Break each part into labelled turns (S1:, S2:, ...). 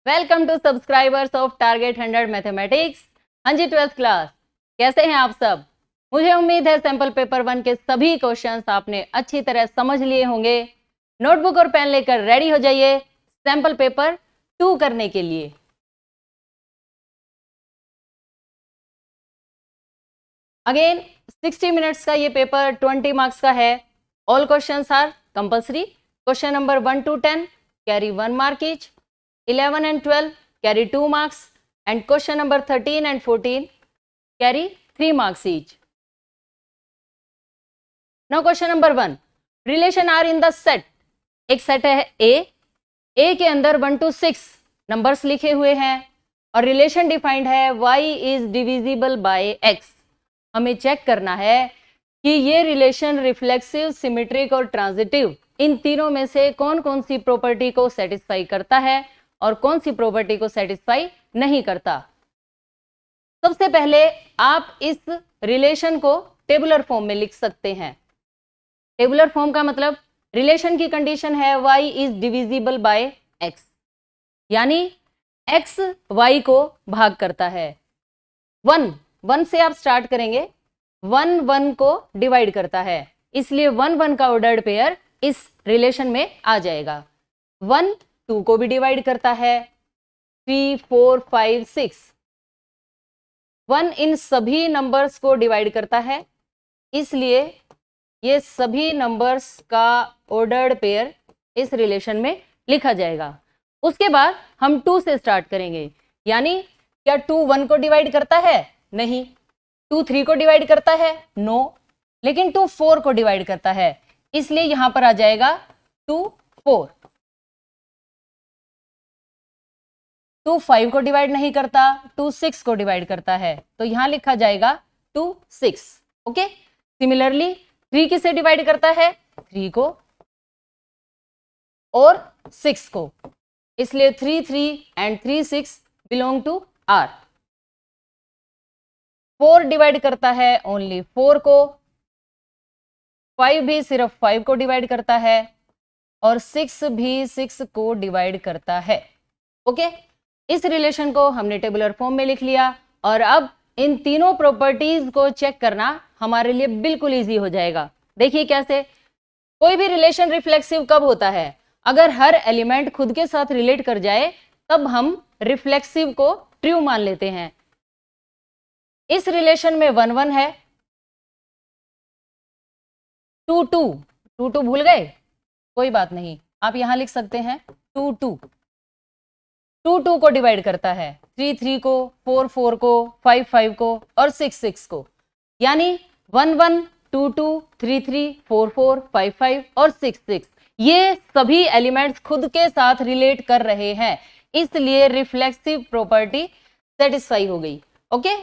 S1: Welcome to subscribers of target 100 mathematics. हाँ जी, 12th class, कैसे हैं आप सब? मुझे उम्मीद है सैंपल पेपर 1 के सभी क्वेश्चंस आपने अच्छी तरह समझ लिए होंगे। नोटबुक और पेन लेकर रेडी हो जाइए सैंपल पेपर 2 करने के लिए। अगेन 60 मिनट्स का ये पेपर 20 मार्क्स का है। All questions are compulsory. Question number 1 to 10 carry 1 mark each, 11 and 12 carry 2 marks, and question number 13 and 14 carry 3 marks each. Now question number 1, relation are in the set. एक set है A के अंदर 1 to 6 numbers लिखे हुए हैं और relation defined है y is divisible by x. हमें चेक करना है कि ये रिलेशन रिफ्लेक्सिव, सिमेट्रिक और ट्रांजिटिव, इन तीनों में से कौन कौन सी प्रॉपर्टी को सेटिस्फाई करता है और कौन सी प्रॉपर्टी को सेटिस्फाई नहीं करता। सबसे पहले आप इस रिलेशन को टेबुलर फॉर्म में लिख सकते हैं। टेबुलर फॉर्म का मतलब रिलेशन की कंडीशन है y is divisible bye x, यानी x y को भाग करता है। 1 से आप स्टार्ट करेंगे, 1 को डिवाइड करता है, इसलिए 1 का ऑर्डर्ड पेयर इस रिलेशन में आ जाएगा। 1 2 को भी डिवाइड करता है, 3 4 5 6। 1 इन सभी नंबर्स को डिवाइड करता है, इसलिए ये सभी नंबर्स का ऑर्डर्ड पेयर इस रिलेशन में लिखा जाएगा। उसके बाद हम 2 से स्टार्ट करेंगे, यानी क्या 2 1 को डिवाइड करता है? नहीं। 2 3 को डिवाइड करता है? नो। लेकिन 2 4 को डिवाइड करता है, इसलिए यहां पर आ जाएगा 2 4। 2 5 को डिवाइड नहीं करता, 2 6 को डिवाइड करता है, तो यहां लिखा जाएगा 2 6। ओके। सिमिलरली 3 किसे डिवाइड करता है? 3 को और 6 को, इसलिए 3 3 and 3 6 belong to R। 4 divide करता है ओनली 4 को, 5 भी सिर्फ 5 को डिवाइड करता है और 6 भी 6 को डिवाइड करता है। ओके। इस रिलेशन को हमने टेबुलर फॉर्म में लिख लिया और अब इन तीनों प्रॉपर्टीज को चेक करना हमारे लिए बिल्कुल इजी हो जाएगा। देखिए कैसे। कोई भी रिलेशन रिफ्लेक्सिव कब होता है? अगर हर एलिमेंट खुद के साथ रिलेट कर जाए तब हम रिफ्लेक्सिव को ट्रू मान लेते हैं। इस रिलेशन में 1 1 है, 2 2 भूल गए? कोई बात नहीं, आप यहां लिख सकते हैं 2 2 2 को डिवाइड करता है, 3 3 को, 4 4 को, 5 5 को और 6 6 को, यानी 1 1 2 2 3 3 4 4 5 5 और 6 6, ये सभी एलिमेंट्स खुद के साथ रिलेट कर रहे हैं, इसलिए रिफ्लेक्सिव प्रॉपर्टी सेटिस्फाई हो गई। Okay.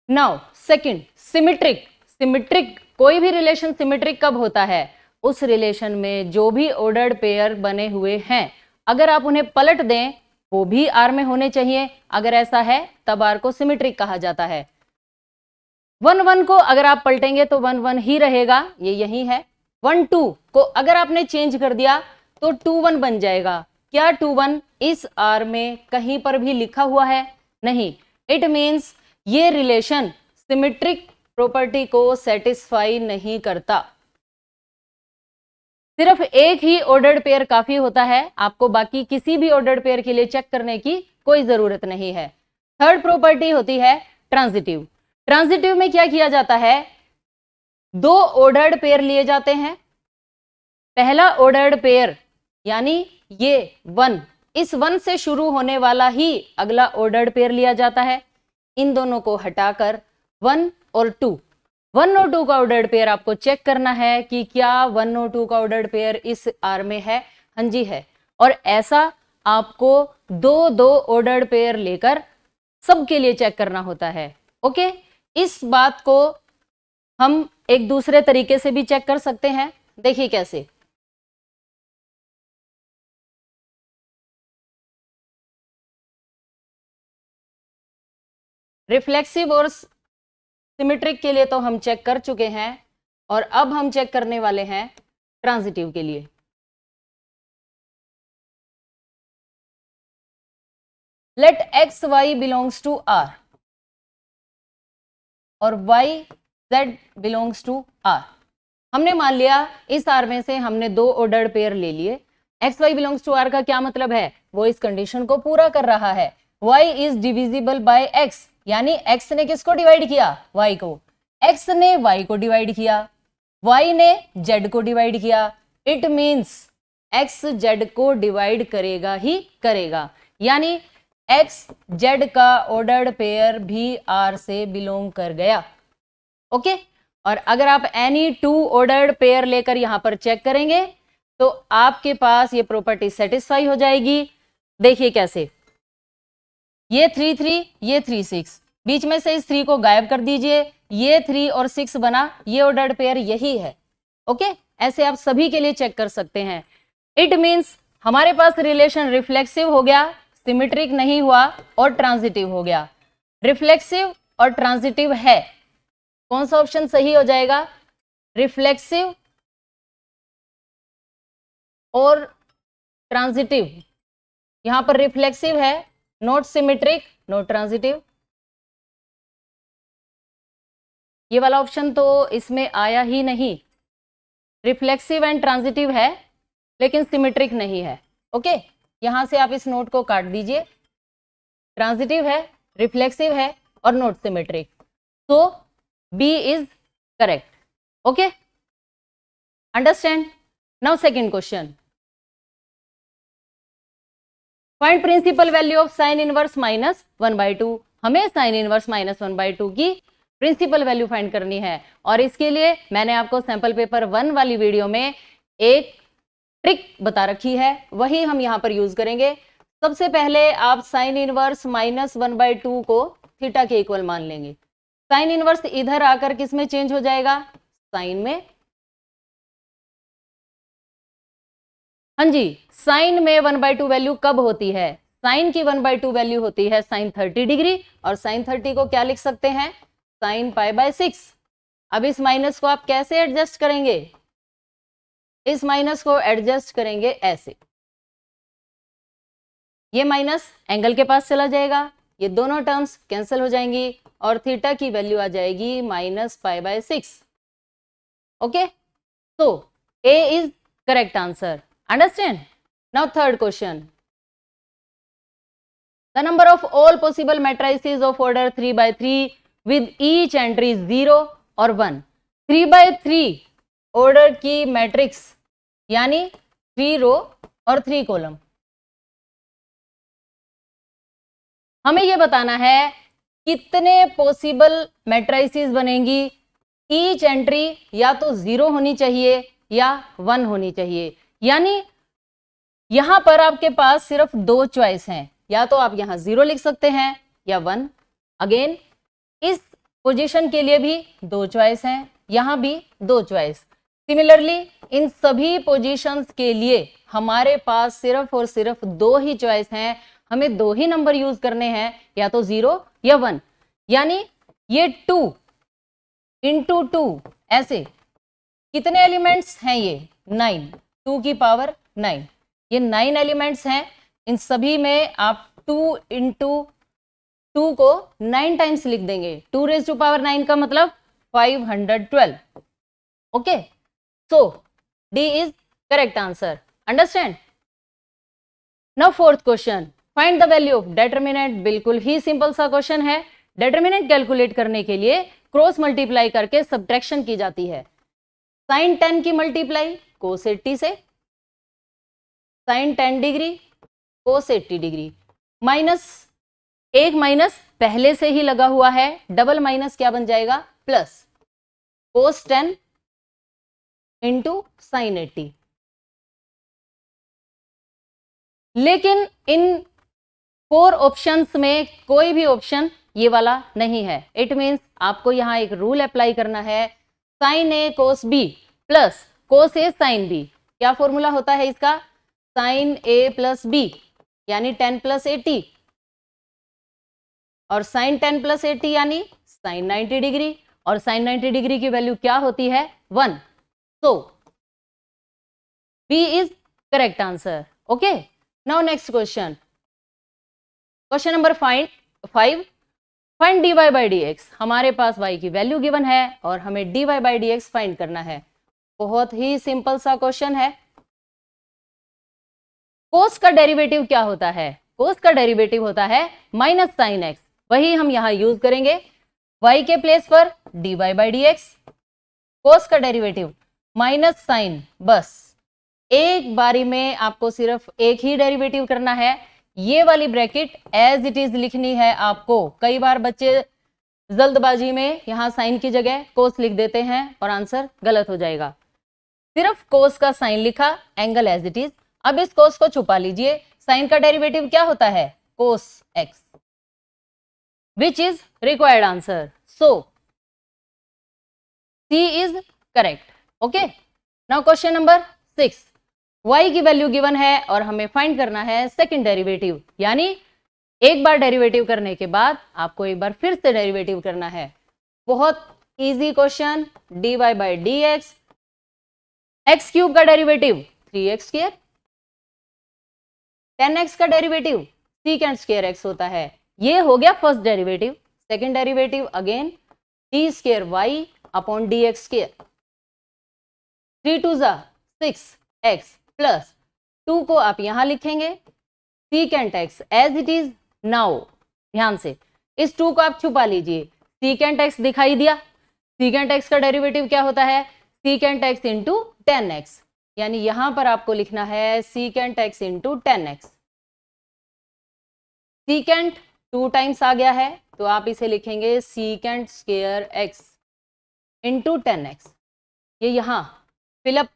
S1: Now second, symmetric. Symmetric, कोई भी रिलेशन सिमेट्रिक कब होता है? उस रिलेशन में जो भी ऑर्डर्ड पेयर बने हुए हैं, अगर आप उन्हें पलट दें वो भी R में होने चाहिए। अगर ऐसा है तब R को सिमेट्रिक कहा जाता है। 1 1 को अगर आप पलटेंगे तो 1 1 ही रहेगा, ये यही है। 1 2 को अगर आपने चेंज कर दिया तो 2 1 बन जाएगा। क्या 2 1 इस R में कहीं पर भी लिखा हुआ है? नहीं। इट मीन्स ये रिलेशन सिमेट्रिक प्रॉपर्टी को सेटिस्फाई नहीं करता। सिर्फ एक ही ऑर्डर्ड पेयर काफी होता है, आपको बाकी किसी भी ऑर्डर्ड पेयर के लिए चेक करने की कोई जरूरत नहीं है। थर्ड प्रॉपर्टी होती है ट्रांजिटिव। ट्रांजिटिव में क्या किया जाता है? 2 ऑर्डर्ड पेयर लिए जाते हैं। पहला ऑर्डर्ड पेयर यानी ये 1, इस 1 से शुरू होने वाला ही अगला ऑर्डर्ड पेयर लिया जाता है। इन दोनों को हटाकर 1 और 2, 1 और 2 का ऑर्डर्ड पेयर आपको चेक करना है कि क्या 1 और 2 का ऑर्डर्ड पेयर इस R में है? हाँ जी है। और ऐसा आपको 2 ऑर्डर्ड पेयर लेकर सबके लिए चेक करना होता है। ओके। इस बात को हम एक दूसरे तरीके से भी चेक कर सकते हैं। देखिए कैसे। रिफ्लेक्सिव और सिमेट्रिक के लिए तो हम चेक कर चुके हैं और अब हम चेक करने वाले हैं ट्रांजिटिव के लिए। Let X Y belongs to R और Y Z belongs to R. हमने मान लिया इस आर में से हमने दो ऑर्डर्ड पेयर ले लिए। X Y belongs to R का क्या मतलब है, वो इस कंडीशन को पूरा कर रहा है। Y is divisible by x, यानी एक्स ने किसको डिवाइड किया, वाई को। एक्स ने वाई को डिवाइड किया, वाई ने जेड को डिवाइड किया। इट मीन्स एक्स जेड को डिवाइड करेगा ही करेगा, यानी एक्स जेड का ऑर्डर्ड पेयर भी आर से बिलोंग कर गया। ओके और अगर आप एनी टू ऑर्डर्ड पेयर लेकर यहां पर चेक करेंगे तो आपके पास ये प्रॉपर्टी सेटिस्फाई हो जाएगी। देखिए कैसे, ये 3 3 ये 3 6, बीच में से इस 3 को गायब कर दीजिए, ये 3 और 6 बना, ये ऑर्डर्ड पेयर यही है। ओके ऐसे आप सभी के लिए चेक कर सकते हैं। इट मीन्स हमारे पास रिलेशन रिफ्लेक्सिव हो गया, सिमेट्रिक नहीं हुआ और ट्रांजिटिव हो गया। रिफ्लेक्सिव और ट्रांजिटिव है, कौन सा ऑप्शन सही हो जाएगा, रिफ्लेक्सिव और ट्रांजिटिव। यहां पर रिफ्लेक्सिव है, नॉट सिमेट्रिक नॉट ट्रांजिटिव। ये वाला ऑप्शन तो इसमें आया ही नहीं, रिफ्लेक्सिव एंड ट्रांजिटिव है लेकिन सिमेट्रिक नहीं है। ओके यहां से आप इस नोट को काट दीजिए, ट्रांजिटिव है, रिफ्लेक्सिव है और नॉट सिमेट्रिक, तो b is correct. Okay understand. Now second question, find principal value of sine inverse minus 1/2। हमें साइन इनवर्स माइनस 1/2 की प्रिंसिपल वैल्यू फाइंड करनी है और इसके लिए मैंने आपको सैंपल पेपर 1 वाली वीडियो में एक ट्रिक बता रखी है, वही हम यहां पर यूज करेंगे। सबसे पहले आप साइन इनवर्स माइनस 1/2 को थीटा के इक्वल मान लेंगे। साइन इनवर्स इधर आकर किस में चेंज हो जाएगा, साइन में। हाँ जी, साइन में 1/2 वैल्यू कब होती है, साइन की 1/2 वैल्यू होती है साइन 30 डिग्री, और साइन 30 को क्या लिख सकते हैं, साइन π/6। अब इस माइनस को आप कैसे एडजस्ट करेंगे, इस माइनस को एडजस्ट करेंगे ऐसे, ये माइनस एंगल के पास चला जाएगा, ये दोनों टर्म्स कैंसिल हो जाएंगी और थीटा की वैल्यू आ जाएगी -π/6। Okay so A is correct answer. Understand? Now third question. The number of all possible matrices of order 3/3 with each entry 0 और 1. 3/3 order की मैट्रिक्स यानी 3 रो और 3 कॉलम। हमें यह बताना है कितने पॉसिबल मैट्रिसेस बनेंगी। ईच एंट्री या तो 0 होनी चाहिए या 1 होनी चाहिए, यानी यहां पर आपके पास सिर्फ दो चॉइस हैं, या तो आप यहां 0 लिख सकते हैं या 1। अगेन इस पोजीशन के लिए भी दो चॉइस हैं, यहां भी दो चॉइस। सिमिलरली इन सभी पोजीशंस के लिए हमारे पास सिर्फ और सिर्फ दो ही चॉइस हैं, हमें दो ही नंबर यूज करने हैं, या तो 0 या 1। यानी ये 2 इंटू 2 ऐसे कितने एलिमेंट्स हैं, ये 9, 2 की पावर 9, ये 9 एलिमेंट्स हैं। इन सभी में आप 2 इंटू 2 को 9 टाइम्स लिख देंगे, 2⁹ का मतलब 512। Okay so D is correct answer. Understand. Now fourth question, find the value of determinant. बिल्कुल ही सिंपल सा क्वेश्चन है। डेटर्मिनेंट कैलकुलेट करने के लिए क्रॉस मल्टीप्लाई करके सब्ट्रैक्शन की जाती है। साइन 10 की मल्टीप्लाई कोस 80 से, sine 10 degree cos 80 degree, minus एक माइनस पहले से ही लगा हुआ है, डबल माइनस क्या बन जाएगा, प्लस कोस 10 इंटू साइन 80। लेकिन इन 4 ऑप्शंस में कोई भी ऑप्शन ये वाला नहीं है। इट मीन्स आपको यहां एक रूल अप्लाई करना है, साइन ए कोस बी प्लस कोस ए साइन बी। क्या फॉर्मूला होता है इसका, साइन ए प्लस बी यानी 10 + 80, और साइन 10 + 80 यानी साइन 90 डिग्री, और साइन 90 डिग्री की वैल्यू क्या होती है, 1। So B is correct answer. Okay now next question, question number 5, find dy by D X. हमारे पास y की वैल्यू गिवन है और हमें dy by D X find करना है। बहुत ही सिंपल सा क्वेश्चन है। कोस का डेरिवेटिव क्या होता है? कोस का डेरिवेटिव होता है माइनस साइन एक्स। वही हम यहां यूज करेंगे, y के प्लेस पर dy बाई डी एक्स। कोस का डेरिवेटिव माइनस साइन, बस एक बारी में आपको सिर्फ एक ही डेरिवेटिव करना है। ये वाली ब्रैकेट एज इट इज लिखनी है आपको। कई बार बच्चे जल्दबाजी में यहां साइन की जगह कोस लिख देते हैं और आंसर गलत हो जाएगा। सिर्फ कोस का साइन लिखा, एंगल एज इट इज। अब इस कोस को छुपा लीजिए। साइन का डेरिवेटिव क्या होता है? Cos x, which is required answer. So c is correct. Okay, now question number 6, y की वैल्यू गिवन है और हमें फाइंड करना है सेकंड डेरिवेटिव, यानी एक बार डेरिवेटिव करने के बाद आपको एक बार फिर से डेरिवेटिव करना है। बहुत easy question. dy by D x, x cube का डेरिवेटिव 3x स्क्वायर, 10x का डेरिवेटिव सीकेंड स्क्वायर x होता है। ये हो गया first derivative. Second derivative again d square y upon d x square, 3 2 6x plus 2 को आप यहां लिखेंगे secant x as it is. Now ध्यान से इस 2 को आप छुपा लीजिए। सीकेंट x दिखाई दिया। सीकेंट x का डेरिवेटिव क्या होता है? सीकेंट x इंटू 10x, यानी यहां पर आपको लिखना है secant x into 10x। Secant 2 times आ गया है तो आप इसे लिखेंगे secant square x into 10x। ये यहां फिलअप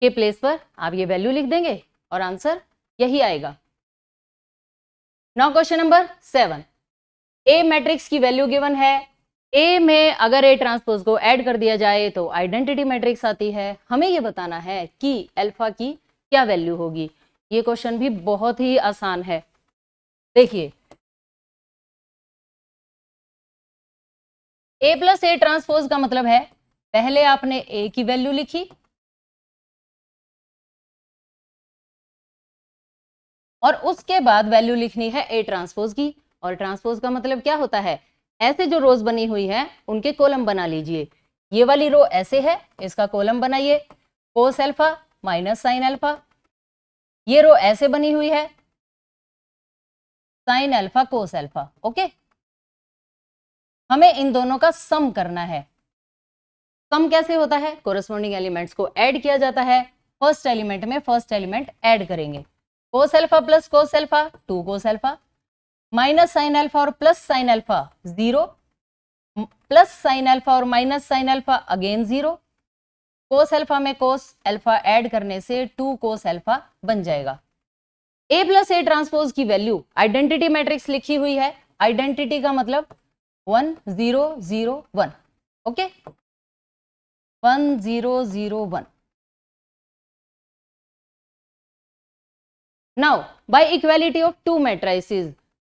S1: के प्लेस पर आप ये वैल्यू लिख देंगे और आंसर यही आएगा। नाउ क्वेश्चन नंबर 7, ए मैट्रिक्स की वैल्यू गिवन है। ए में अगर ए ट्रांसपोज को ऐड कर दिया जाए तो आइडेंटिटी मैट्रिक्स आती है। हमें ये बताना है कि अल्फा की क्या वैल्यू होगी। ये क्वेश्चन भी बहुत ही आसान है। देखिए, ए प्लस ए ट्रांसपोज का मतलब है पहले आपने ए की वैल्यू लिखी और उसके बाद वैल्यू लिखनी है ए ट्रांसपोज की। और ट्रांसपोज का मतलब क्या होता है? ऐसे जो रोज बनी हुई है उनके कॉलम बना लीजिए। ये वाली रो ऐसे है, इसका कॉलम बनाइए कोस अल्फा माइनस साइन अल्फा। ये रो ऐसे बनी हुई है, sine alpha cos alpha. Okay, हमें इन दोनों का सम करना है। सम कैसे होता है? कोरस्पॉन्डिंग एलिमेंट्स को ऐड किया जाता है। फर्स्ट एलिमेंट में फर्स्ट एलिमेंट ऐड करेंगे। Cos alpha plus cos alpha 2 cos alpha, minus sine alpha और plus sine alpha 0, plus sine alpha और minus sine alpha again 0। Cos alpha में कोस अल्फा ऐड करने से 2 कोस अल्फा बन जाएगा। ए plus ए transpose की value identity matrix लिखी हुई है। आइडेंटिटी का मतलब 1 0 0 1। Okay, 1 0 0 1। Now by equality of 2 matrices,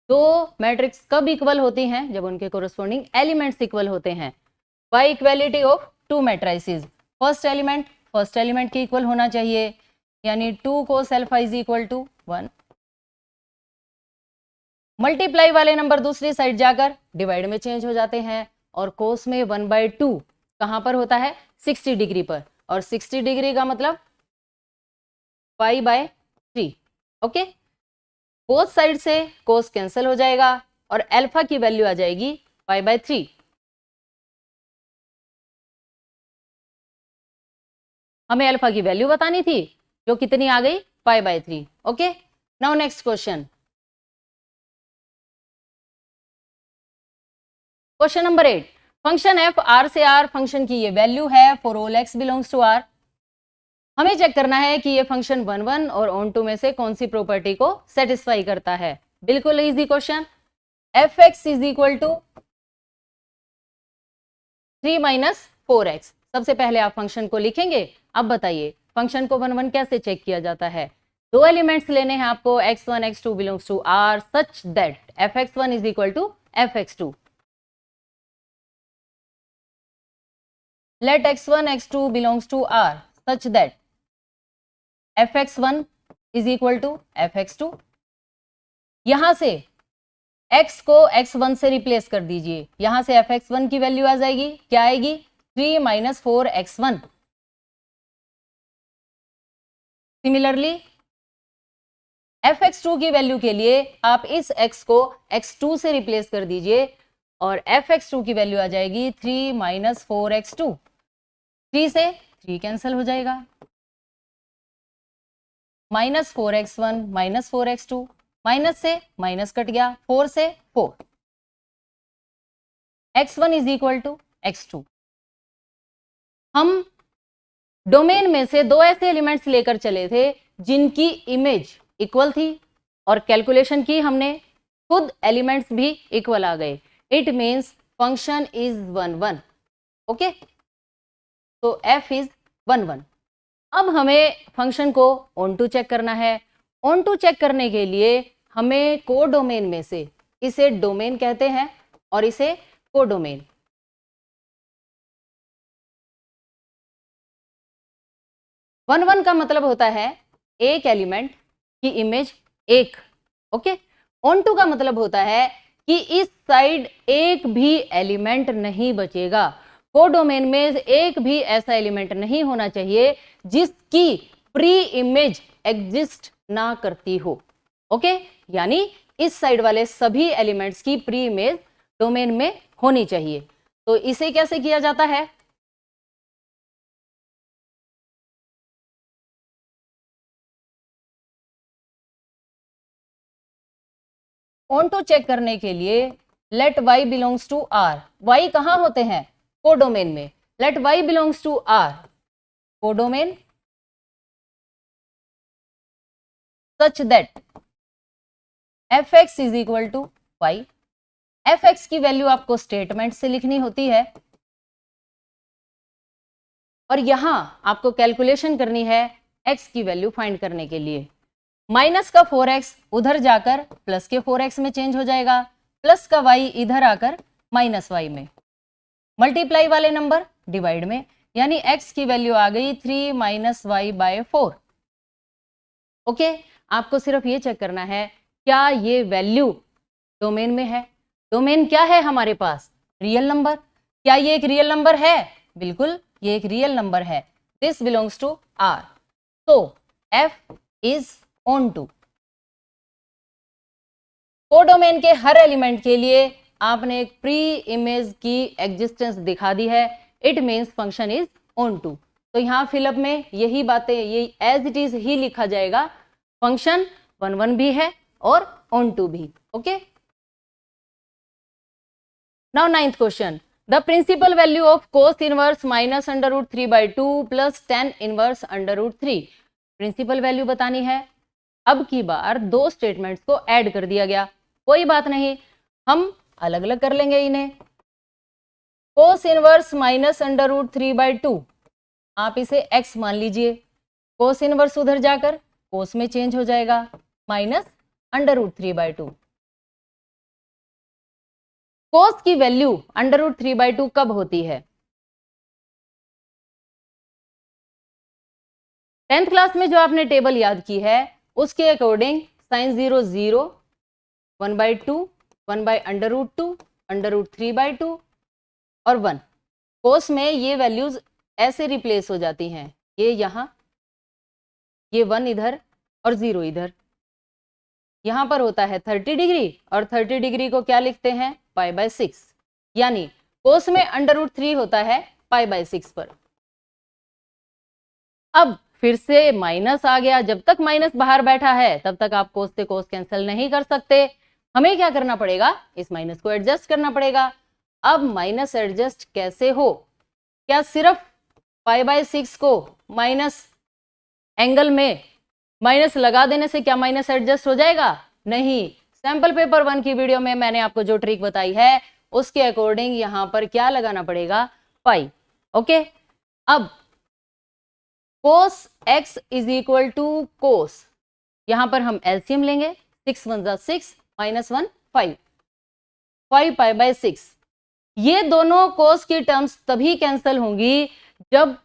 S1: दो मैट्रिक्स कब इक्वल होती हैं? जब उनके कोरस्पॉन्डिंग एलिमेंट्स इक्वल होते हैं। By equality of 2 matrices, first element के इक्वल होना चाहिए, यानी 2 cos alpha is equal to 1। Multiply वाले नंबर दूसरी साइड जाकर डिवाइड में चेंज हो जाते हैं और कोस में 1/2 कहां पर होता है? 60 डिग्री पर। और 60 डिग्री का मतलब π/3। ओके, बोथ साइड से कोस कैंसिल हो जाएगा और अल्फा की वैल्यू आ जाएगी π/3। हमें अल्फा की वैल्यू बतानी थी जो कितनी आ गई? π/3। Okay, now next question, question number 8, function F R से आर फंक्शन की ये वैल्यू है for all X belongs to R. हमें चेक करना है कि ये फंक्शन 1 1 और ऑन 2 में से कौन सी प्रॉपर्टी को सेटिस्फाई करता है। बिल्कुल easy question. F x is equal to 3 - 4x। सबसे पहले आप फंक्शन को लिखेंगे। अब बताइए फंक्शन को 1 1 कैसे चेक किया जाता है? दो एलिमेंट्स लेने हैं आपको, x1 x2 belongs to r such that fx1 is equal to fx2। let x1 x2 belongs to r such that fx1 is equal to fx2 यहां से x को x1 से रिप्लेस कर दीजिए, यहां से fx1 की वैल्यू आ जाएगी, क्या आएगी 3 - 4x1। सिमिलरली fx2 की वैल्यू के लिए आप इस x को x2 से रिप्लेस कर दीजिए और fx2 की वैल्यू आ जाएगी 3 - 4x2। 3 से 3 कैंसिल हो जाएगा, -4x1 - 4x2, माइनस से माइनस कट गया, 4 से 4, x1 is equal to x2। हम डोमेन में से दो ऐसे एलिमेंट्स लेकर चले थे जिनकी इमेज इक्वल थी और कैलकुलेशन की हमने, खुद एलिमेंट्स भी इक्वल आ गए। It means function is 1 1। Okay, तो f इज 1 1। अब हमें फंक्शन को ऑन टू चेक करना है। ऑन टू चेक करने के लिए हमें को डोमेन में से, इसे डोमेन कहते हैं और इसे को डोमेन, वन वन का मतलब होता है एक एलिमेंट की इमेज एक। ओके, ऑन टू का मतलब होता है कि इस साइड एक भी एलिमेंट नहीं बचेगा। को डोमेन में एक भी ऐसा एलिमेंट नहीं होना चाहिए जिसकी प्री इमेज एग्जिस्ट ना करती हो। ओके, यानी इस साइड वाले सभी एलिमेंट्स की प्री इमेज डोमेन में होनी चाहिए। तो इसे कैसे किया जाता है, ऑन टू चेक करने के लिए let y belongs to r। y कहां होते हैं, कोडोमेन में। Let y belongs to r, codomain, such that fx is equal to y। fx की वैल्यू आपको स्टेटमेंट से लिखनी होती है और यहां आपको कैलकुलेशन करनी है x की वैल्यू फाइंड करने के लिए। माइनस का 4x उधर जाकर प्लस के 4x में चेंज हो जाएगा, प्लस का y इधर आकर माइनस y में, मल्टीप्लाई वाले नंबर डिवाइड में, यानी x की वैल्यू आ गई 3 - y/4। ओके, आपको सिर्फ ये चेक करना है क्या ये वैल्यू डोमेन में है। डोमेन क्या है हमारे पास, रियल नंबर। क्या ये एक रियल नंबर है, बिल्कुल ये एक रियल नंबर है। दिस बिलोंग्स टू r, तो f is onto. Codomain के हर एलिमेंट के लिए आपने एक प्री इमेज की एग्जिस्टेंस दिखा दी है। It means function is onto. तो यहां फिलअप में यही बातें, ये एज इट इज ही लिखा जाएगा, फंक्शन 1 1 भी है और ऑन टू भी। Okay, now 9th question, the principal value of cos inverse -√3/2 plus tan inverse √3। Principal value बतानी है। अब की बार दो स्टेटमेंट्स को ऐड कर दिया गया, कोई बात नहीं, हम अलग अलग कर लेंगे इन्हें। कोस इनवर्स -√3/2, आप इसे x मान लीजिए, कोस इनवर्स उधर जाकर कोस में चेंज हो जाएगा, -√3/2। कोस की वैल्यू √3/2 कब होती है, 10th क्लास में जो आपने टेबल याद की है उसके अकॉर्डिंग sin 0 0, 1/2, 1/√2, √3/2 और 1। कोस में ये वैल्यूज ऐसे रिप्लेस हो जाती हैं, ये यहां, ये 1 इधर और 0 इधर। यहां पर होता है 30 डिग्री और 30 डिग्री को क्या लिखते हैं, π/6, यानी कोस में √3 होता है π/6 पर। अब फिर से माइनस आ गया, जब तक माइनस बाहर बैठा है तब तक आप कोस से कोस कैंसिल नहीं कर सकते। हमें क्या करना पड़ेगा, इस माइनस को एडजस्ट करना पड़ेगा। अब माइनस एडजस्ट कैसे हो, क्या सिर्फ π/6 को माइनस एंगल में माइनस लगा देने से क्या माइनस एडजस्ट हो जाएगा, नहीं। सैंपल पेपर 1 की वीडियो में मैंने आपको जो ट्रिक बताई है उसके अकॉर्डिंग यहां पर क्या लगाना पड़ेगा, पाई। ओके, अब cos x is equal to cos, यहां पर हम एलसीएम लेंगे, 6 1 6 -1 5, 5 π/6। ये दोनों कोस की टर्म्स तभी कैंसिल होंगी जब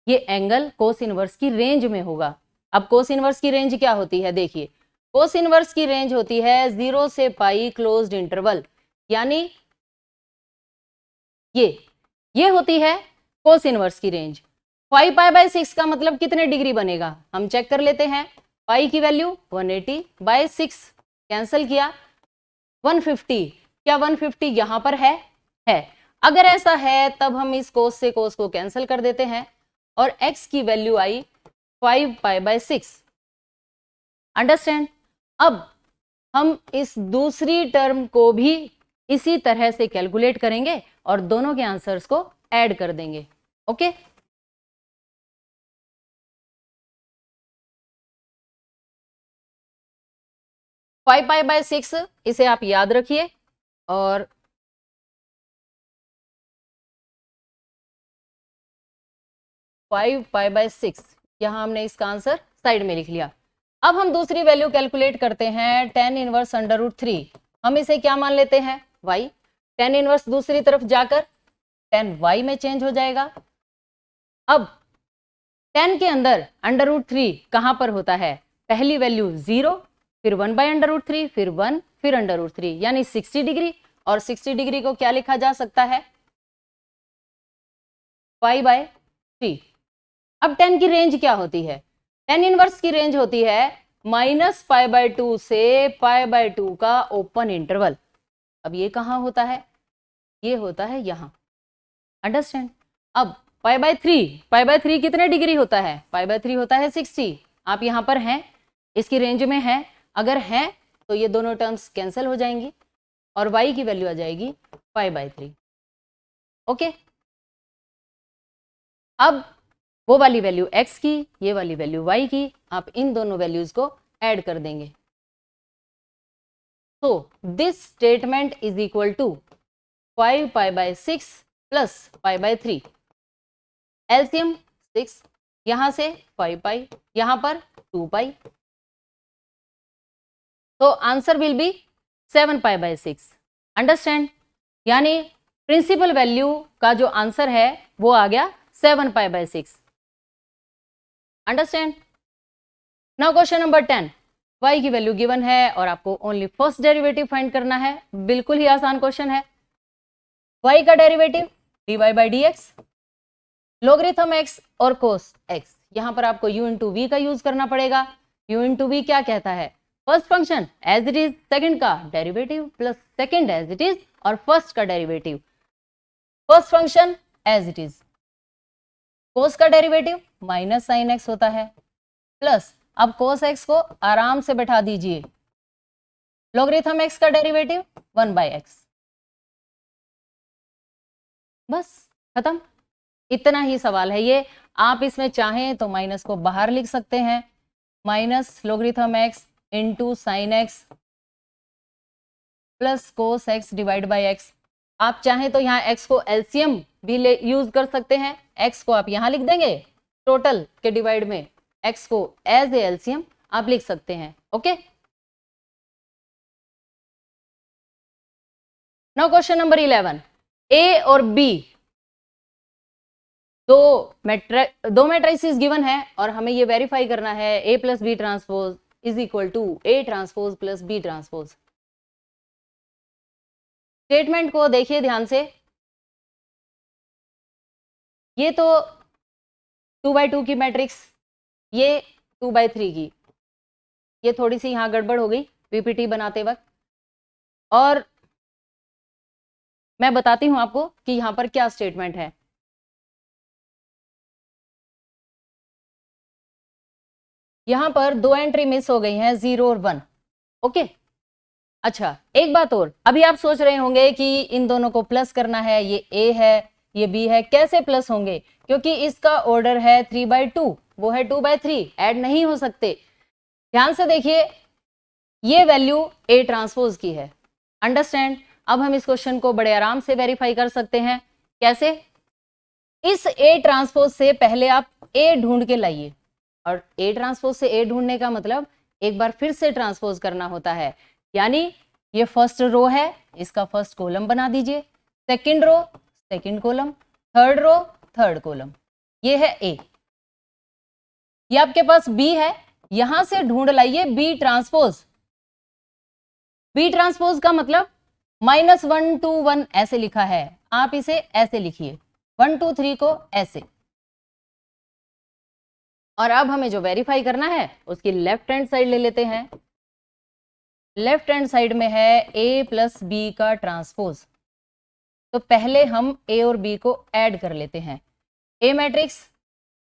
S1: ये एंगल कोस इनवर्स की रेंज में होगा। अब कोस इनवर्स की रेंज क्या होती है, देखिए कोस इनवर्स की रेंज होती है 0 से पाई क्लोज्ड इंटरवल, यानी ये होती है कोस इनवर्स की रेंज। 5 पाई बाय 6 का मतलब कितने डिग्री बनेगा, हम चेक कर लेते हैं। पाई की वैल्यू 180 बाय 6, कैंसिल किया 150। क्या 150 यहां पर है? अगर ऐसा है तब हम इस कोस से कोस को कैंसिल कर देते हैं और x की value I 5 pi by 6। Understand? अब हम इस दूसरी टर्म को भी इसी तरह से कैलकुलेट करेंगे और दोनों के आंसर्स को ऐड कर देंगे। ओके, 5 पाई बाय 6 इसे आप याद रखिए और 5 पाई बाय 6 यहां हमने इसका आंसर साइड में लिख लिया। अब हम दूसरी वैल्यू कैलकुलेट करते हैं, tan इनवर्स अंडर रूट 3। हम इसे क्या मान लेते हैं? y। tan इनवर्स दूसरी तरफ जाकर tan y में चेंज हो जाएगा। अब tan के अंदर अंडर रूट 3 कहां पर होता है? पहली वैल्यू 0, फिर 1 बाय अंडर रूट 3, फिर 1, फिर अंडर रूट 3, यानी 60 डिग्री। और 60 डिग्री को क्या लिखा जा सकता है? 5 बाय 3। अब tan की रेंज क्या होती है? tan इनवर्स की रेंज होती है -π/2 से π/2 का ओपन इंटरवल। अब ये कहां होता है? ये होता है यहां। अंडरस्टैंड? अब π/3 कितने डिग्री होता है? π/3 होता है 60। आप यहां पर हैं, इसकी रेंज में हैं, अगर हैं तो ये दोनों टर्म्स कैंसिल हो जाएंगी और y की वैल्यू आ जाएगी π/3। ओके, अब वो वाली वैल्यू x की, ये वाली वैल्यू y की, आप इन दोनों वैल्यूज को ऐड कर देंगे। तो this statement is equal to 5 pi by 6 plus pi by 3। LCM 6, यहां से 5 पाई, यहां पर 2 पाई, तो answer will be 7 pi by 6। Understand? यानी प्रिंसिपल वैल्यू का जो आंसर है वो आ गया 7 पाई by 6। Understand? Now question number 10, y की वैल्यू गिवन है और आपको ओनली फर्स्ट डेरिवेटिव फाइंड करना है। बिल्कुल ही आसान क्वेश्चन है। y का derivative dy by dx, logarithm x और cos x, यहां पर आपको u इंटू वी का यूज करना पड़ेगा। u इंटू वी क्या कहता है? First function as it is, second का derivative plus second as it is और फर्स्ट का derivative. First function as it is, cos का डेरिवेटिव माइनस साइन एक्स होता है, प्लस अब cos x को आराम से बैठा दीजिए, लोगरिथम x का डेरिवेटिव 1/x। बस खत्म, इतना ही सवाल है ये। आप इसमें चाहें तो माइनस को बाहर लिख सकते हैं, minus logarithm x into sine x plus cos x divide by x. आप चाहें तो यहाँ x को एलसीएम भी यूज कर सकते हैं, x को आप यहाँ लिख देंगे टोटल के डिवाइड में, x को एज ए एलसीएम आप लिख सकते हैं। Okay, now question number 11, a और b दो मैट्रिसेस गिवन है और हमें ये वेरीफाई करना है a plus b transpose is equal to a transpose plus b transpose. Statement को देखिए ध्यान से, ये तो 2/2 की मैट्रिक्स, ये 2/3 की, ये थोड़ी सी यहाँ गड़बड़ हो गई पीपीटी बनाते वक्त, और मैं बताती हूं आपको कि यहाँ पर क्या स्टेटमेंट है। यहाँ पर दो एंट्री मिस हो गई हैं, 0 और 1। ओके, अच्छा एक बात और, अभी आप सोच रहे होंगे कि इन दोनों को प्लस करना है, ये a है ये b है, कैसे प्लस होंगे? क्योंकि इसका ऑर्डर है 3/2, वो है 2/3, ऐड नहीं हो सकते। ध्यान से देखिए, ये वैल्यू a ट्रांसपोज की है। अंडरस्टैंड? अब हम इस क्वेश्चन को बड़े आराम से वेरीफाई कर सकते हैं। कैसे? इस a ट्रांसपोज से पहले आप a ढूंढ के लाइए, और a ट्रांसपोज से a ढूंढने का मतलब एक बार फिर से ट्रांसपोज करना होता है, यानी ये फर्स्ट रो है, इसका फर्स्ट कॉलम बना दीजिए, second row second column, third row third column. ये है a, ये आपके पास b है, यहां से ढूंढ लाइए बी ट्रांसपोज। बी ट्रांसपोज का मतलब -1 2 1 ऐसे लिखा है, आप इसे ऐसे लिखिए, 1 2 3 को ऐसे। और अब हमें जो वेरीफाई करना है उसकी लेफ्ट हैंड साइड ले लेते हैं। लेफ्ट हैंड साइड में है ए प्लस बी का ट्रांसपोज। तो पहले हम ए और बी को ऐड कर लेते हैं। ए मैट्रिक्स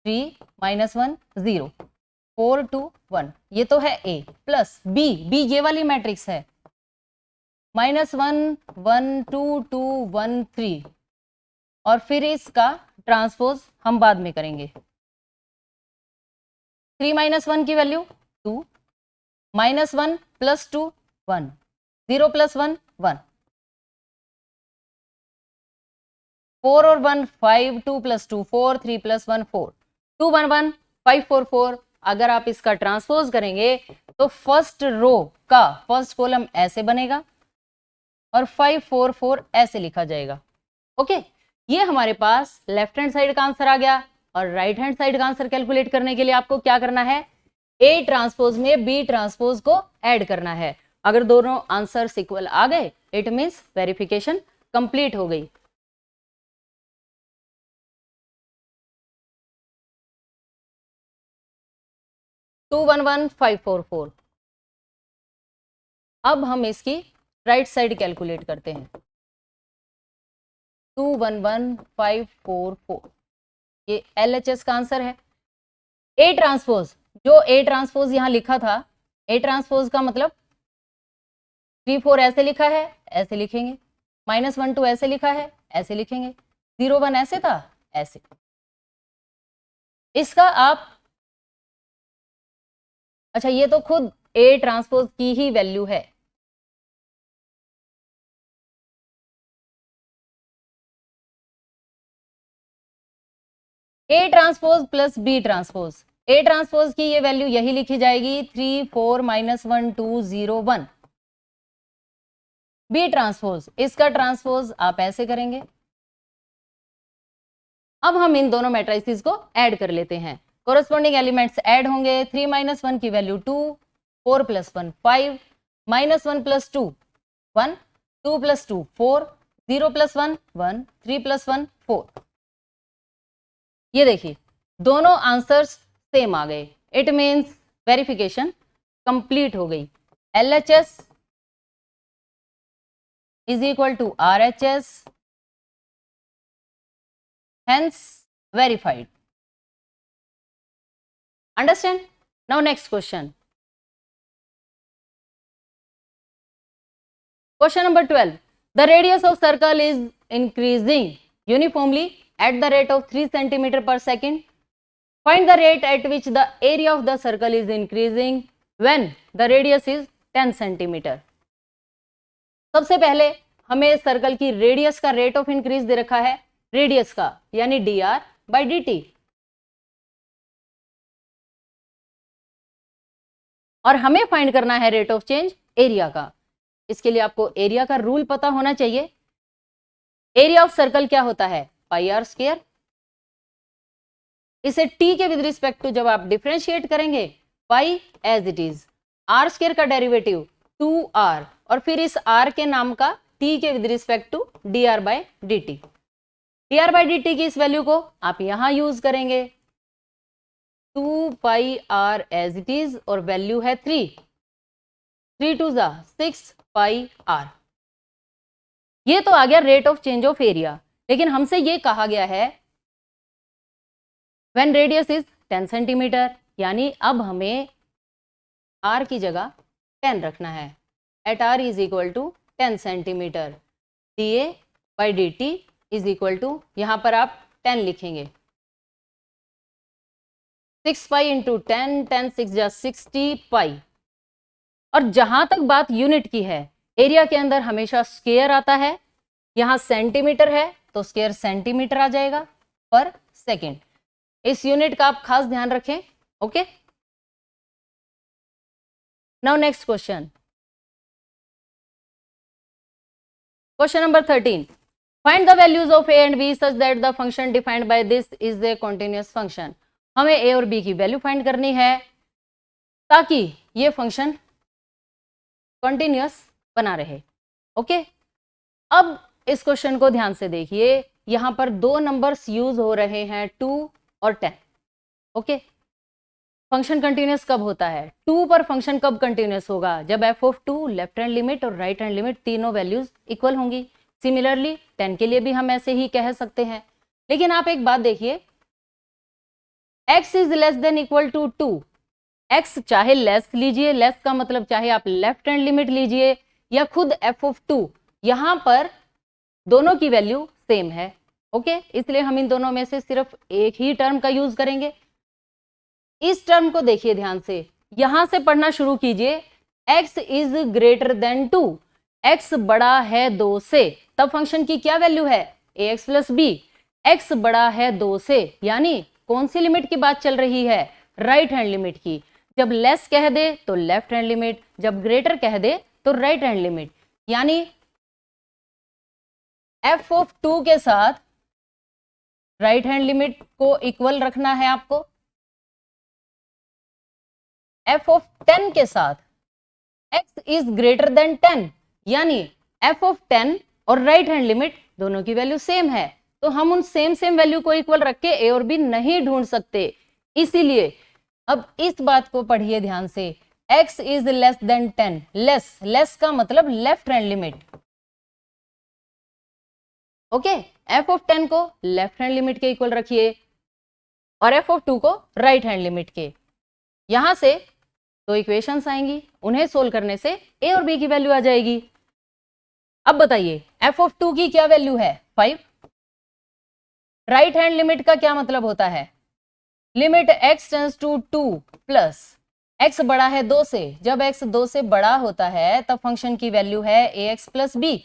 S1: 3 -1 0 4 2 1, ये तो है ए, प्लस बी, बी ये वाली मैट्रिक्स है, -1 1 2 2 1 3, और फिर इसका ट्रांसपोज हम बाद में करेंगे। 3 -1 की वैल्यू 2, -1 + 2 1, 0 + 1 1, 4 और 1 5, 2 + 2 4, 3 + 1 4, 2 1 1 5 4 4। अगर आप इसका ट्रांसपोज करेंगे तो फर्स्ट रो का फर्स्ट कॉलम ऐसे बनेगा और 5 4 4 ऐसे लिखा जाएगा। ओके, ये हमारे पास लेफ्ट हैंड साइड का आंसर आ गया। और राइट हैंड साइड का आंसर कैलकुलेट करने के लिए आपको क्या करना है, ए ट्रांसपोज में बी ट्रांसपोज को ऐड करना है। अगर दोनों आंसर इक्वल आ गए इट मींस वेरिफिकेशन कंप्लीट हो गई। टू 1 1 5 4 4। अब हम इसकी राइट साइड कैलकुलेट करते हैं। 2 1 1 5 4 4, ये LHS का आंसर है। ए ट्रांसपोज, जो ए ट्रांसपोज यहां लिखा था, ए ट्रांसपोज का मतलब 3 4 ऐसे लिखा है, ऐसे लिखेंगे, -1 2 ऐसे लिखा है, ऐसे लिखेंगे, 0 1 ऐसे था, ऐसे। इसका आप, अच्छा ये तो खुद ए ट्रांसपोज की ही वैल्यू है। A transpose plus b transpose, a transpose की ये वैल्यू यही लिखी जाएगी 3 4 -1 2 0 1। बी ट्रांसपोज, इसका ट्रांसपोज आप ऐसे करेंगे। अब हम इन दोनों मैट्रिसेस को ऐड कर लेते हैं। कोरस्पॉन्डिंग एलिमेंट्स ऐड होंगे। 3 -1 की वैल्यू 2, 4 + 1 5, -1 + 2 1, 2 + 2 4, 0 + 1 1, 3 + 1 4। ये देखिए दोनों आंसर्स सेम आ गए, इट मीन्स वेरिफिकेशन कंप्लीट हो गई। LHS = RHS, hence verified. Understand? Now next question. Question number 12. The radius of circle is increasing uniformly at the rate of 3 centimeter per second. Find the rate at which the area of the circle is increasing when the radius is 10 centimeter. सबसे पहले हमें circle की radius का rate of increase दे रखा है, radius का यानी dr/dt, और हमें फाइंड करना है रेट ऑफ चेंज एरिया का। इसके लिए आपको एरिया का रूल पता होना चाहिए। एरिया ऑफ सर्कल क्या होता है, πr²। इसे t के विद रिस्पेक्ट टू जब आप डिफरेंशिएट करेंगे, पाई एज इट इज, r² का डेरिवेटिव 2r, और फिर इस r के नाम का t के with respect to dr/dt। dr/dt की इस वैल्यू को आप यहां यूज करेंगे, 2πr एज इट इज, और वैल्यू है 3, 3 2 6 πr। ये तो आ गया rate of change of area. लेकिन हमसे ये कहा गया है व्हेन रेडियस इज 10 सेंटीमीटर, यानी अब हमें r की जगह 10 रखना है। एट r = 10 सेंटीमीटर, dA/dt = यहां पर आप 10 लिखेंगे, 6π × 10, 10 6 60 π। और जहां तक बात यूनिट की है, एरिया के अंदर हमेशा स्क्वायर आता है, यहां सेंटीमीटर है तो स्क्वायर सेंटीमीटर आ जाएगा पर सेकेंड। इस यूनिट का आप खास ध्यान रखें। Okay, now next question, question number 13। Find the values of a and b such that the function defined by this is a continuous function. हमें a और b की वैल्यू फाइंड करनी है। ताकि ये फंक्शन कंटिन्यूअस बना रहे। ओके, अब इस क्वेश्चन को ध्यान से देखिए, यहां पर दो नंबर्स यूज हो रहे हैं 2 और 10। ओके, फंक्शन कंटिन्यूअस कब होता है? 2 पर फंक्शन कब कंटिन्यूअस होगा? जब F of 2 left hand limit और राइट हैंड लिमिट तीनों वैल्यूज इक्वल होंगी। सिमिलरली 10 के लिए भी हम ऐसे ही कह सकते हैं। लेकिन आप एक बात देखिए, x is less than equal to 2, x चाहे लेस लीजिए, लेस का मतलब चाहे आप लेफ्ट हैंड लिमिट लीजिए या खुद एफ ऑफ 2, यहां पर दोनों की वैल्यू सेम है। ओके, इसलिए हम इन दोनों में से सिर्फ एक ही टर्म का यूज करेंगे। इस टर्म को देखिए ध्यान से, यहां से पढ़ना शुरू कीजिए। x is greater than 2, x बड़ा है 2 से, तब फंक्शन की क्या वैल्यू है? ax plus B. x बड़ा है 2 से, यानी कौन सी लिमिट की बात चल रही है? राइट हैंड लिमिट की। जब लेस कह दे तो लेफ्ट हैंड लिमिट, जब ग्रेटर कह दे तो राइट हैंड लिमिट। यानी एफ ऑफ 2 के साथ राइट हैंड लिमिट को इक्वल रखना है आपको, एफ ऑफ 10 के साथ x इज ग्रेटर देन 10, यानी एफ ऑफ 10 और राइट हैंड लिमिट दोनों की वैल्यू सेम है, तो हम उन सेम वैल्यू को इक्वल रख के a और b नहीं ढूंढ सकते। इसीलिए अब इस बात को पढ़िए ध्यान से, x is less then 10, less का मतलब left hand limit. Okay, F of 10 को लेफ्ट हैंड लिमिट के इक्वल रखिए और एफ ऑफ 2 को राइट हैंड लिमिट के। यहां से दो इक्वेशंस आएंगी, उन्हें सोल्व करने से a और b की वैल्यू आ जाएगी। अब बताइए एफ ऑफ 2 की क्या वैल्यू है? 5। राइट हैंड लिमिट का क्या मतलब होता है? Limit x tends to 2 plus x बड़ा है 2 से, जब x 2 से बड़ा होता है तब फंक्शन की वैल्यू है ax प्लस b।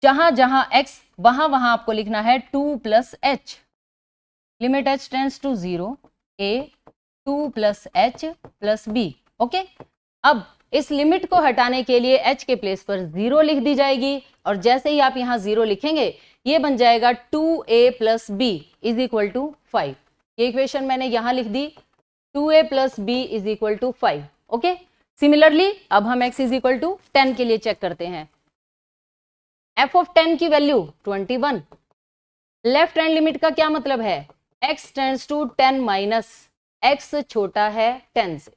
S1: जहां जहां x वहां वहां आपको लिखना है 2 plus h। Limit h tends to 0, a 2 plus h plus b। Okay, अब इस लिमिट को हटाने के लिए h के प्लेस पर 0 लिख दी जाएगी, और जैसे ही आप यहां 0 लिखेंगे ये बन जाएगा 2a plus b is equal to 5। ये इक्वेशन मैंने यहां लिख दी, 2a plus b is equal to 5। Okay, similarly अब हम x इज इक्वल टू 10 के लिए चेक करते हैं। f ऑफ 10 की वैल्यू 21। लेफ्ट हैंड लिमिट का क्या मतलब है? x tends to 10 minus x छोटा है 10 से,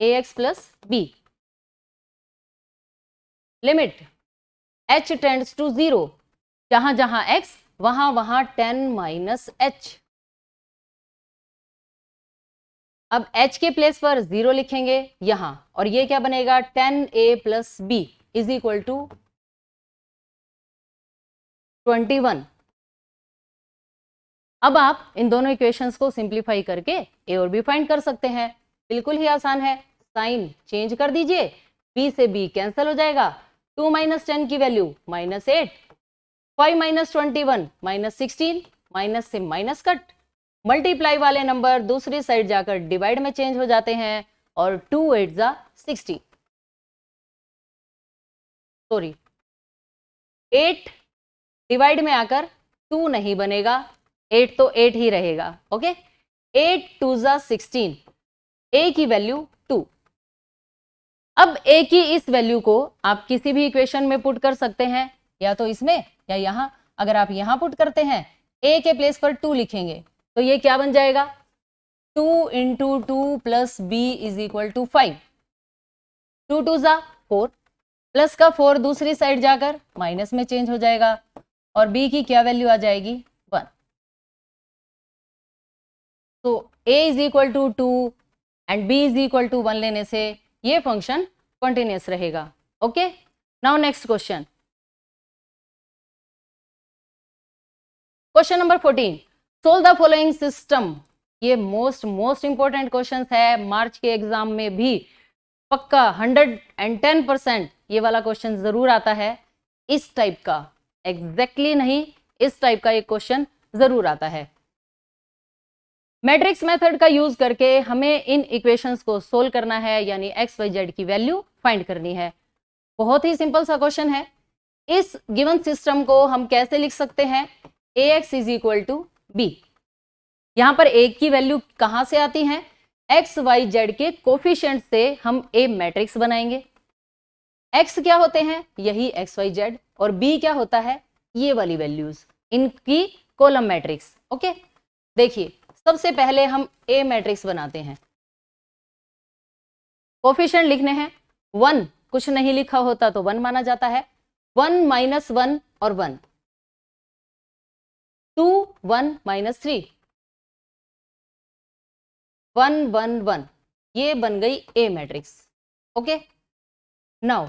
S1: ax plus b। Limit h tends to 0, जहां जहां x वहां वहां 10 माइनस h। अब h के प्लेस पर 0 लिखेंगे यहां, और ये क्या बनेगा? 10a plus b is equal to 21। अब आप इन दोनों इक्वेशंस को सिंप्लीफाई करके a और b फाइंड कर सकते हैं। बिल्कुल ही आसान है, साइन चेंज कर दीजिए, b से b कैंसिल हो जाएगा। 2 माइनस 10 की वैल्यू -8, 5 माइनस 21 -16, माइनस से माइनस कट, मल्टीप्लाई वाले नंबर दूसरी साइड जाकर डिवाइड में चेंज हो जाते हैं, और 2 8 जा 60, सॉरी 8 डिवाइड में आकर 2 नहीं बनेगा, 8 तो 8 ही रहेगा। ओके, 8 2 जा 16, a की वैल्यू 2। अब a की इस वैल्यू को आप किसी भी इक्वेशन में पुट कर सकते हैं, या तो इसमें या यहां। अगर आप यहां पुट करते हैं, a के प्लेस पर 2 लिखेंगे तो ये क्या बन जाएगा? 2 into 2 plus b is equal to 5। 2 2 जा 4, प्लस का 4 दूसरी साइड जाकर माइनस में चेंज हो जाएगा, और b की क्या वैल्यू आ जाएगी? 1। तो a is equal to 2 and b is equal to 1 लेने से ये फंक्शन कंटिन्यूअस रहेगा। Okay, now next question, question number 14, solve the following system. ये मोस्ट इंपॉर्टेंट क्वेश्चन है, मार्च के एग्जाम में भी पक्का 110% ये वाला क्वेश्चन जरूर आता है। इस टाइप का, एग्जैक्टली नहीं, इस टाइप का एक क्वेश्चन जरूर आता है। मैट्रिक्स मेथड का यूज करके हमें इन इक्वेशंस को सोल्व करना है, यानी एक्स वाई जेड की वैल्यू फाइंड करनी है। बहुत ही सिंपल सा क्वेश्चन है। इस गिवन सिस्टम को हम कैसे लिख सकते हैं? ax is equal to b. यहां पर a की वैल्यू कहां से आती है? एक्स वाई जेड के कोफिशिएंट से हम ए मैट्रिक्स बनाएंगे। एक्स क्या होते हैं, यही एक्स वाई जेड, और बी क्या होता है, ये वाली वैल्यूज, इनकी कॉलम मैट्रिक्स। ओके, देखिए सबसे पहले हम ए मैट्रिक्स बनाते हैं। कोफिशिएंट लिखने हैं, 1 कुछ नहीं लिखा होता तो 1 माना जाता है, 1 माइनस 1 और 1, 2 1 माइनस 3, 1 1 1, ये बन गई ए मैट्रिक्स। ओके, नाउ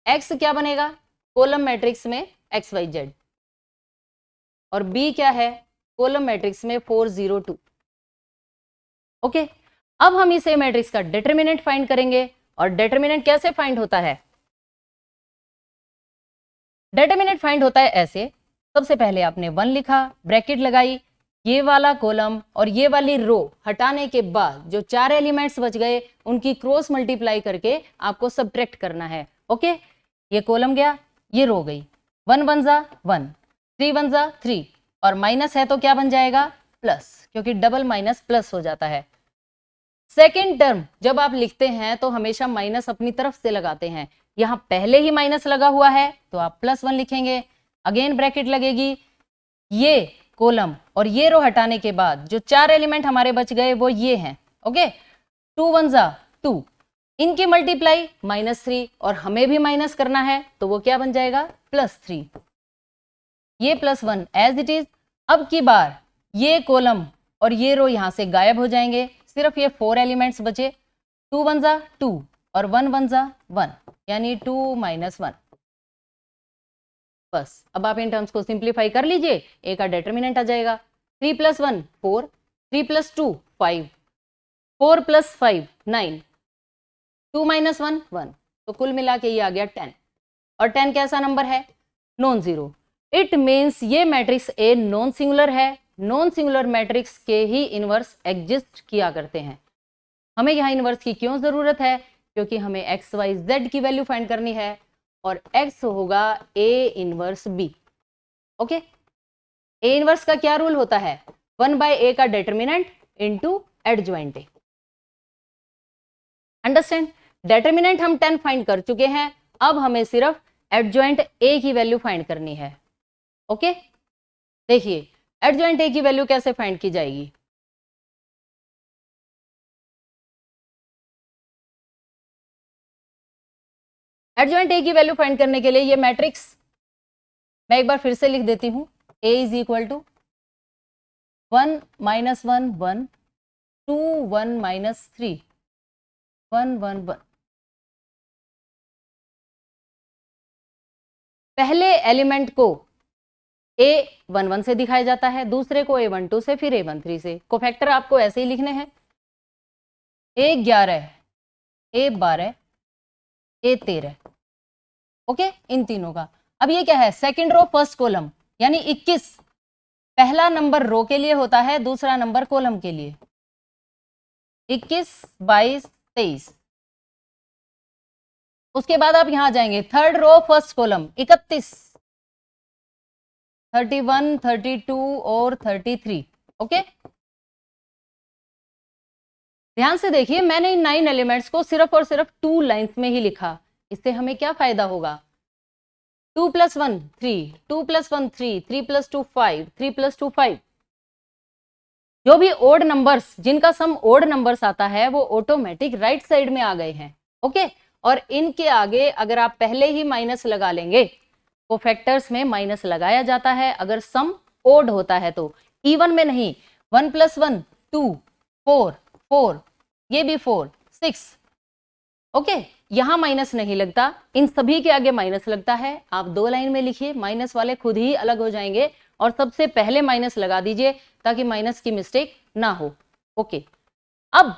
S1: एक्स क्या बनेगा, कॉलम मैट्रिक्स में एक्स वाई जेड, और बी क्या है, कॉलम मैट्रिक्स में 4 0 2। ओके, अब हम इस ए मैट्रिक्स का डिटरमिनेंट फाइंड करेंगे, और डिटरमिनेंट कैसे फाइंड होता है, डिटरमिनेंट फाइंड होता है ऐसे, सबसे पहले आपने 1 लिखा, ब्रैकेट लगाई, ये वाला कॉलम और ये वाली रो हटाने के बाद जो 4 एलिमेंट्स बच गए उनकी क्रॉस मल्टीप्लाई करके आपको सब्ट्रैक्ट करना है। ओके, ये कॉलम गया, ये रो गई, 1 1 जा 1, 3 1 जा 3, और माइनस है तो क्या बन जाएगा, प्लस, क्योंकि डबल माइनस प्लस हो जाता है। सेकेंड टर्म जब आप लिखते हैं तो हमेशा माइनस अपनी तरफ से लगाते हैं, यहां पहले ही माइनस लगा हुआ है तो आप +1 लिखेंगे, अगेन ब्रैकेट लगेगी, ये कॉलम और ये रो हटाने के बाद जो 4 एलिमेंट हमारे बच गए वो ये हैं। ओके, 2 1 जा 2, इनकी मल्टीप्लाई -3, और हमें भी माइनस करना है तो वो क्या बन जाएगा, +3, ये +1 एज इट इज। अब की बार ये कॉलम और ये रो यहां से गायब हो जाएंगे, सिर्फ ये 4 एलिमेंट्स बचे, 2 1 जा 2 और 1 1 जा 1, यानी 2 - 1। बस अब आप इन टर्म्स को सिंप्लीफाई कर लीजिए, ए का डिटरमिनेंट आ जाएगा, 3 + 1 4, 3 + 2 5, 4 + 5 9, 2 - 1 1, तो कुल मिला के ये आ गया 10। और 10 कैसा नंबर है, नॉन जीरो। इट मीन्स ये मैट्रिक्स ए नॉन सिंगुलर है। नॉन सिंगुलर मैट्रिक्स के ही इनवर्स एग्जिस्ट किया करते हैं। हमें यहाँ इनवर्स की क्यों जरूरत है, क्योंकि हमें एक्स वाई जेड की वैल्यू फाइंड करनी है, और x होगा A inverse b। Okay, A inverse का क्या रूल होता है, 1/a का determinant into adjoint A. Understand, determinant हम 10 फाइंड कर चुके हैं, अब हमें सिर्फ एडजॉइंट ए की वैल्यू फाइंड करनी है। ओके, देखिए एडजॉइंट ए की वैल्यू कैसे फाइंड की जाएगी, एडजॉइंट ए की वैल्यू फाइंड करने के लिए ये मैट्रिक्स मैं एक बार फिर से लिख देती हूं, a = 1 - 1 1, 2 1 - 3 1 1 1। पहले एलिमेंट को a11 से दिखाया जाता है, दूसरे को a12 से, फिर a13 से। कोफैक्टर आपको ऐसे ही लिखने हैं, a11 a12 a13। ओके, इन तीनों का। अब ये क्या है, सेकंड रो फर्स्ट कॉलम, यानी 21 पहला नंबर रो के लिए होता है, दूसरा नंबर कॉलम के लिए, 21 22 23। उसके बाद आप यहां जाएंगे, थर्ड रो फर्स्ट कॉलम 31 31 32 और 33। ओके, ध्यान से देखिए, मैंने इन 9 एलिमेंट्स को सिर्फ और सिर्फ 2 लाइंस में ही लिखा। इससे हमें क्या फायदा होगा, 2 + 1 3, 2 + 1 3, 3 + 2 5, 3 + 2 5। जो भी ओड नंबर्स, जिनका सम ओड नंबर्स आता है, वो ऑटोमेटिक राइट साइड में आ गए हैं। ओके, और इनके आगे अगर आप पहले ही माइनस लगा लेंगे, कोफैक्टर्स में माइनस लगाया जाता है अगर सम ओड होता है तो, इवन में नहीं। 1 + 1 2, 4 4, ये भी 4 6। ओके, यहां माइनस नहीं लगता, इन सभी के आगे माइनस लगता है। आप 2 लाइन में लिखिए, माइनस वाले खुद ही अलग हो जाएंगे, और सबसे पहले माइनस लगा दीजिए ताकि माइनस की मिस्टेक ना हो। ओके, अब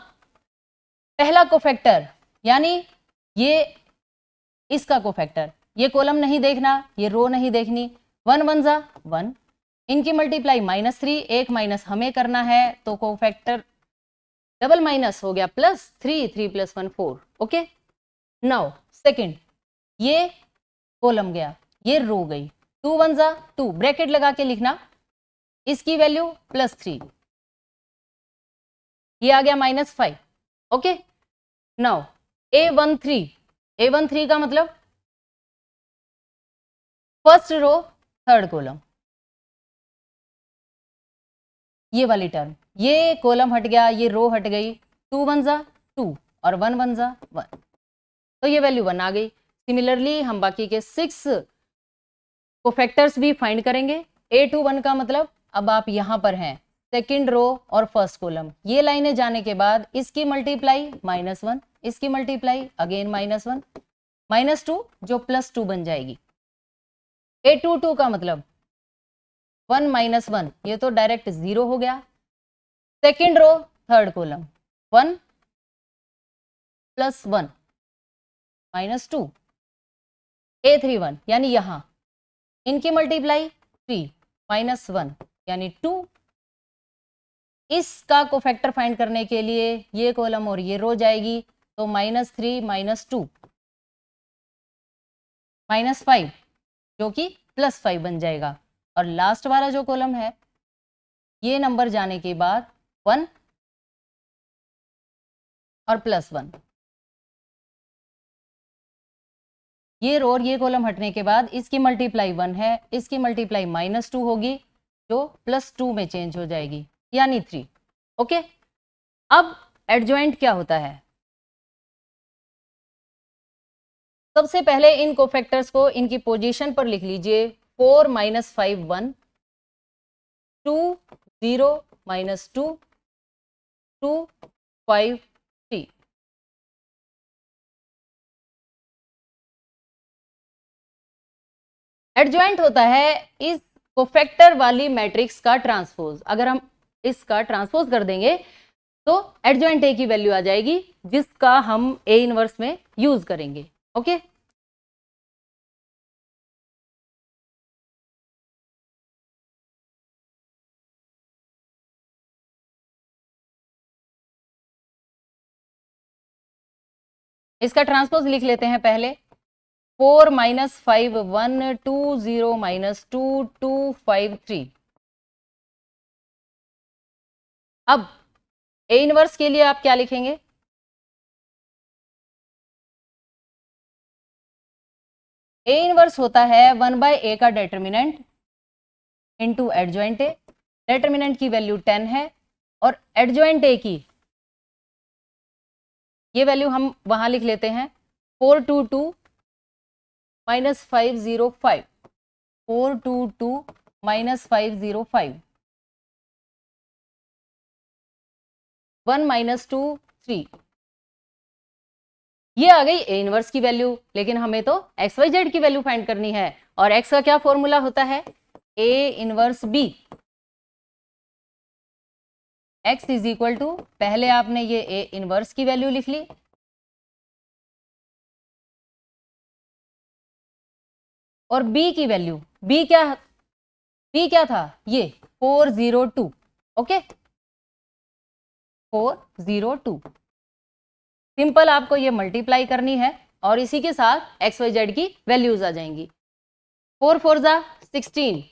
S1: पहला कोफैक्टर, यानी ये इसका कोफैक्टर, ये कॉलम नहीं देखना, ये रो नहीं देखनी, 1 1 जा 1, इनकी मल्टीप्लाई -3, एक माइनस हमें करना है, तो कोफैक्टर डबल माइनस हो गया +3, 3 + 1 4। ओके, नाउ सेकंड, ये कॉलम गया, ये रो गई, 2 1 जा 2, ब्रैकेट लगा के लिखना, इसकी वैल्यू +3, ये आ गया -5, ओके, नाउ A13 का मतलब फर्स्ट रो थर्ड कॉलम, ये वाली टर्म, ये कॉलम हट गया, ये रो हट गई, 2 1 जा 2 और 1 1 जा 1, तो ये वैल्यू 1 आ गई। सिमिलरली हम बाकी के 6 कोफैक्टर्स भी फाइंड करेंगे। A21 का मतलब अब आप यहां पर हैं, सेकंड रो और फर्स्ट कॉलम, ये लाइनें जाने के बाद इसकी मल्टीप्लाई -1, इसकी मल्टीप्लाई अगेन -1 -2 जो +2 बन जाएगी। A22 का मतलब 1 -1, ये तो डायरेक्ट 0 हो गया। Second row third column 1 + 1 -2, A31 यानी यहां इनकी मल्टीप्लाई 3 -1 यानी 2। इसका कोफैक्टर फाइंड करने के लिए ये कॉलम और ये रो जाएगी, तो -3 -2 -5 जो कि +5 बन जाएगा। और लास्ट वाला जो कॉलम है, ये नंबर जाने के बाद 1 और +1, ये रो और ये कॉलम हटने के बाद इसकी मल्टीप्लाई 1 है, इसकी मल्टीप्लाई -2 होगी जो +2 में चेंज हो जाएगी यानी 3। ओके, अब एडजॉइंट क्या होता है? सबसे पहले इन कोफैक्टर्स को इनकी पोजीशन पर लिख लीजिए, 4 - 5 1, 2 0 -2 2 5 3। एडजॉइंट होता है इस कोफैक्टर वाली मैट्रिक्स का ट्रांसपोज। अगर हम इसका ट्रांसपोज कर देंगे तो एडजॉइंट ए की वैल्यू आ जाएगी, जिसका हम ए इनवर्स में यूज करेंगे। ओके, इसका ट्रांसपोज लिख लेते हैं पहले। 4 - 5 1 2 0 -2 2 5 3। अब ए इनवर्स के लिए आप क्या लिखेंगे? ए इनवर्स होता है 1/a का determinant into adjoint A. Determinant की वैल्यू 10 है और एडजॉइंट ए की ये वैल्यू हम वहां लिख लेते हैं, 422 - 505, 422 - 505, 1 - 2 3। ये आ गई ए इनवर्स की वैल्यू, लेकिन हमें तो एक्स वाई जेड की वैल्यू फाइंड करनी है, और एक्स का क्या फॉर्मूला होता है? A inverse b. X is equal to, पहले आपने ये ए इनवर्स की वैल्यू लिख ली, और बी की वैल्यू, बी क्या था? ये 402। ओके, 402 सिंपल आपको ये मल्टीप्लाई करनी है और इसी के साथ एक्स वाई जेड की वैल्यूज आ जाएंगी। 4 4 जा 16,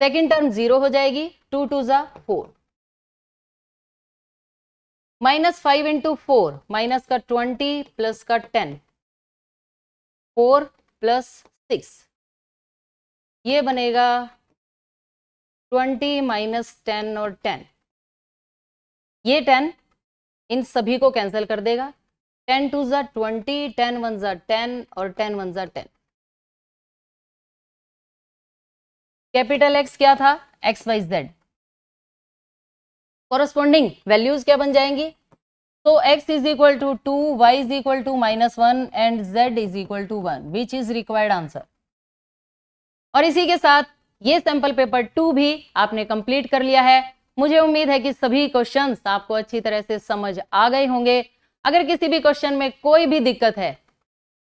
S1: सेकेंड टर्म 0 हो जाएगी, 2 2 जा 4, -5 × 4 माइनस का 20 प्लस का 10, 4 + 6, ये बनेगा 20 - 10 और 10, ये 10 इन सभी को कैंसिल कर देगा, 10 2 जा 20, 10 1 जा 10 और 10 1 जा 10। कैपिटल एक्स क्या था? X y z. Corresponding values क्या बन जाएंगी? तो x is equal to 2, y is equal to -1 and z is equal to 1, which is required answer. और इसी के साथ ये सैंपल पेपर 2 भी आपने कंप्लीट कर लिया है। मुझे उम्मीद है कि सभी क्वेश्चंस आपको अच्छी तरह से समझ आ गए होंगे। अगर किसी भी क्वेश्चन में कोई भी दिक्कत है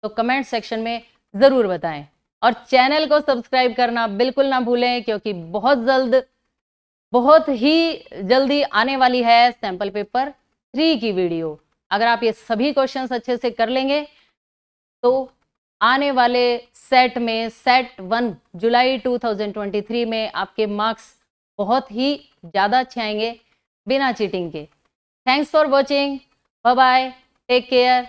S1: तो कमेंट सेक्शन में जरूर बताएं, और चैनल को सब्सक्राइब करना बिल्कुल ना भूलें, क्योंकि बहुत ही जल्दी आने वाली है सैंपल पेपर 3 की वीडियो। अगर आप ये सभी क्वेश्चंस अच्छे से कर लेंगे तो आने वाले सेट में, सेट 1 जुलाई 2023 में आपके मार्क्स बहुत ही ज़्यादा अच्छे आएंगे बिना चीटिंग के। Thanks for watching, bye bye, take care.